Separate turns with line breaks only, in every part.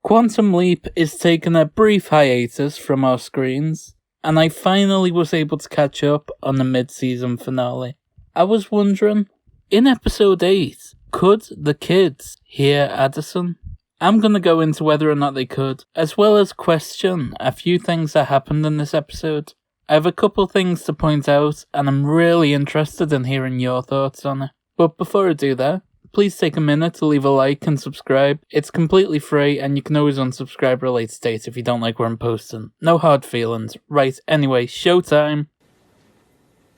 Quantum Leap is taking a brief hiatus from our screens, and I finally was able to catch up on the mid-season finale. I was wondering, in episode 8, could the kids hear Addison? I'm going to go into whether or not they could, as well as question a few things that happened in this episode. I have a couple things to point out, and I'm really interested in hearing your thoughts on it. But before I do that, please take a minute to leave a like and subscribe. It's completely free, and you can always unsubscribe at a later date if you don't like what I'm posting. No hard feelings. Right, anyway, showtime.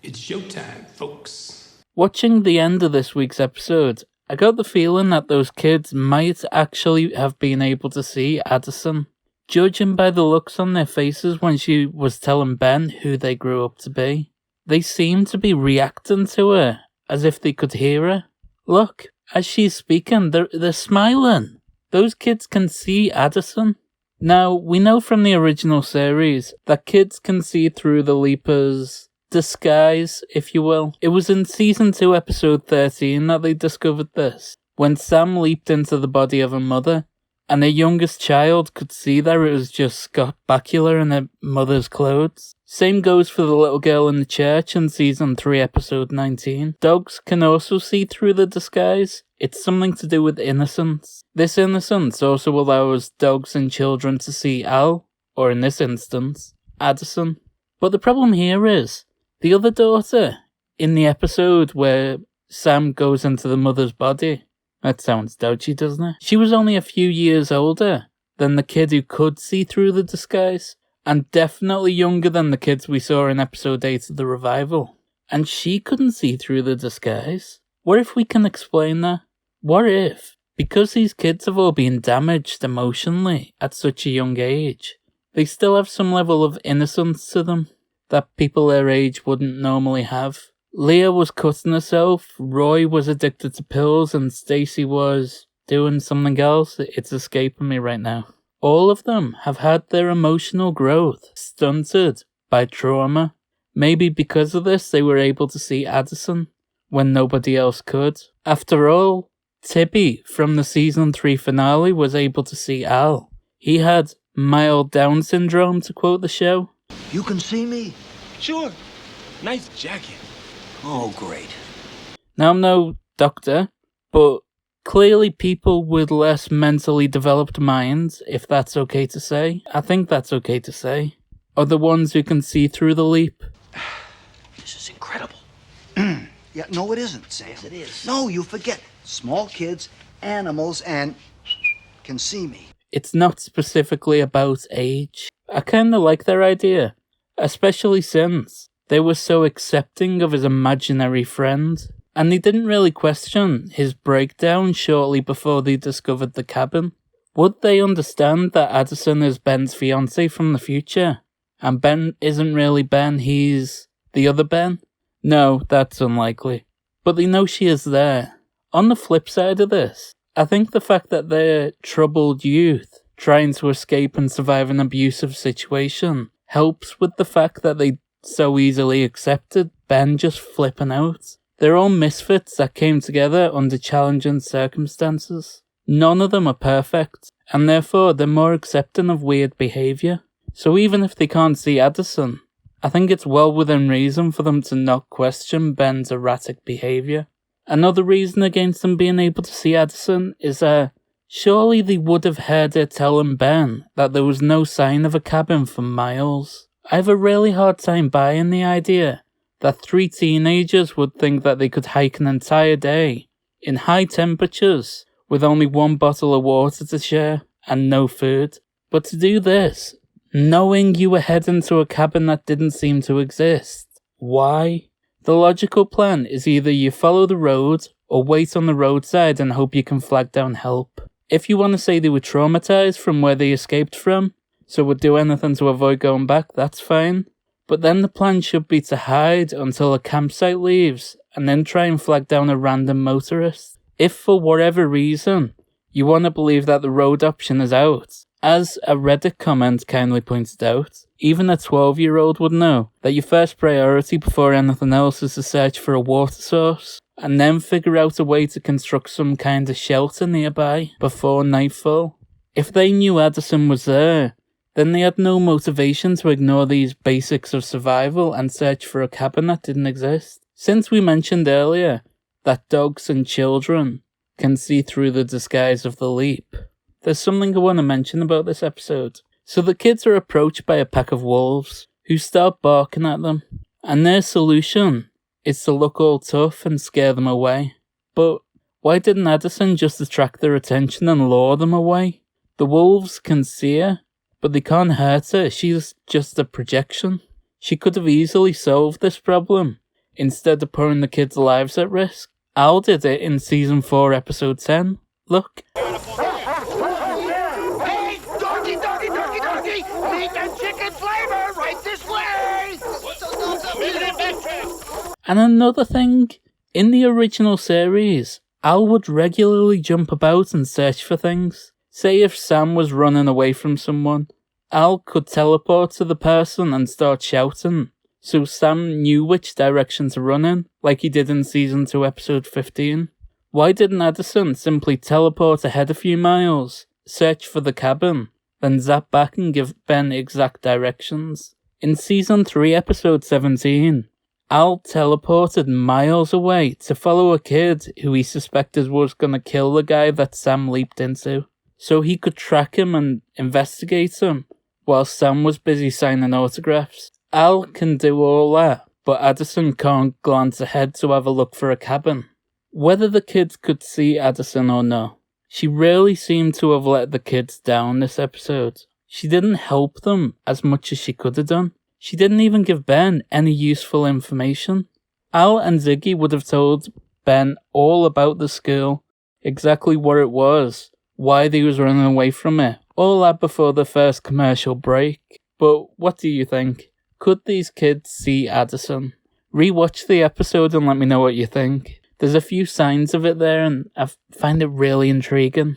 It's showtime, folks.
Watching the end of this week's episode, I got the feeling that those kids might actually have been able to see Addison. Judging by the looks on their faces when she was telling Ben who they grew up to be, they seemed to be reacting to her as if they could hear her. Look, as she's speaking, they're smiling. Those kids can see Addison. Now, we know from the original series that kids can see through the Leaper's disguise, if you will. It was in Season 2, Episode 13 that they discovered this, when Sam leaped into the body of her mother, and her youngest child could see that it was just Scott Bakula in her mother's clothes. Same goes for the little girl in the church in Season 3, Episode 19. Dogs can also see through the disguise. It's something to do with innocence. This innocence also allows dogs and children to see Al, or in this instance, Addison. But the problem here is, the other daughter, in the episode where Sam goes into the mother's body, that sounds dodgy, doesn't it? She was only a few years older than the kid who could see through the disguise, and definitely younger than the kids we saw in episode 8 of the revival. And she couldn't see through the disguise. What if we can explain that? What if, because these kids have all been damaged emotionally at such a young age, they still have some level of innocence to them that people their age wouldn't normally have? Leah was cutting herself, Roy was addicted to pills, and Stacy was doing something else. It's escaping me right now. All of them have had their emotional growth stunted by trauma. Maybe because of this they were able to see Addison when nobody else could. After all, Tibby from the Season 3 finale was able to see Al. He had mild Down syndrome, to quote the show.
You can see me?
Sure. Nice jacket.
Oh, great.
Now, I'm no doctor, but clearly people with less mentally developed minds, if that's okay to say, I think that's okay to say, are the ones who can see through the leap.
This is incredible. Yeah, no, it isn't, Sam. Yes, it is. No, you forget. Small kids, animals, and can see me.
It's not specifically about age. I kinda like their idea, especially since they were so accepting of his imaginary friend, and they didn't really question his breakdown shortly before they discovered the cabin. Would they understand that Addison is Ben's fiancé from the future, and Ben isn't really Ben, he's the other Ben? No, that's unlikely. But they know she is there. On the flip side of this, I think the fact that they're troubled youth trying to escape and survive an abusive situation helps with the fact that they so easily accepted Ben just flipping out. They're all misfits that came together under challenging circumstances. None of them are perfect, and therefore they're more accepting of weird behaviour. So even if they can't see Addison, I think it's well within reason for them to not question Ben's erratic behaviour. Another reason against them being able to see Addison is surely they would have heard her telling Ben that there was no sign of a cabin for miles. I have a really hard time buying the idea that 3 teenagers would think that they could hike an entire day in high temperatures with only 1 bottle of water to share and no food. But to do this, knowing you were heading to a cabin that didn't seem to exist, why? The logical plan is either you follow the road or wait on the roadside and hope you can flag down help. If you want to say they were traumatized from where they escaped from, so would do anything to avoid going back, that's fine. But then the plan should be to hide until a campsite leaves, and then try and flag down a random motorist. If for whatever reason, you want to believe that the road option is out, as a Reddit comment kindly pointed out, even a 12-year-old would know that your first priority before anything else is to search for a water source, and then figure out a way to construct some kind of shelter nearby before nightfall. If they knew Addison was there, then they had no motivation to ignore these basics of survival and search for a cabin that didn't exist. Since we mentioned earlier that dogs and children can see through the disguise of the leap, there's something I want to mention about this episode. So the kids are approached by a pack of wolves who start barking at them, and their solution is to look all tough and scare them away. But why didn't Addison just attract their attention and lure them away? The wolves can see her, but they can't hurt her. She's just a projection. She could have easily solved this problem instead of putting the kids' lives at risk. Al did it in season 4, episode 10. Look.
Hey, doggy, doggy, doggy, doggy! Meat and chicken flavor right this way!
And another thing, in the original series, Al would regularly jump about and search for things. Say if Sam was running away from someone, Al could teleport to the person and start shouting, so Sam knew which direction to run in, like he did in season 2, episode 15. Why didn't Addison simply teleport ahead a few miles, search for the cabin, then zap back and give Ben exact directions? In season 3, episode 17, Al teleported miles away to follow a kid who he suspected was going to kill the guy that Sam leaped into, so he could track him and investigate him while Sam was busy signing autographs. Al can do all that, but Addison can't glance ahead to have a look for a cabin. Whether the kids could see Addison or not, she really seemed to have let the kids down this episode. She didn't help them as much as she could have done. She didn't even give Ben any useful information. Al and Ziggy would have told Ben all about the school, exactly what it was, why they was running away from it, all that before the first commercial break. But what do you think? Could these kids see Addison? Rewatch the episode and let me know what you think. There's a few signs of it there and I find it really intriguing.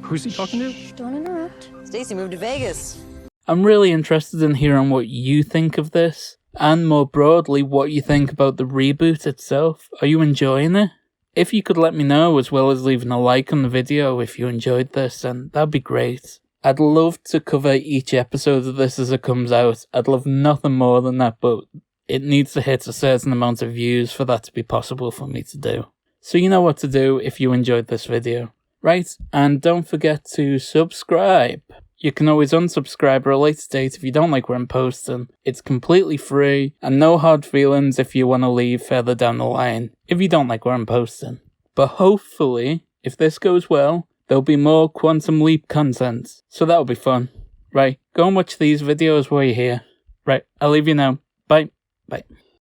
Who's he talking to?
Don't interrupt. Stacy moved to Vegas.
I'm really interested in hearing what you think of this, and more broadly, what you think about the reboot itself. Are you enjoying it? If you could let me know, as well as leaving a like on the video if you enjoyed this, then that'd be great. I'd love to cover each episode of this as it comes out. I'd love nothing more than that, but it needs to hit a certain amount of views for that to be possible for me to do. So you know what to do if you enjoyed this video. Right, and don't forget to subscribe. You can always unsubscribe at a later date if you don't like what I'm posting. It's completely free, and no hard feelings if you want to leave further down the line if you don't like what I'm posting. But hopefully, if this goes well, there'll be more Quantum Leap content, so that'll be fun. Right, go and watch these videos while you're here. Right, I'll leave you now. Bye. Bye.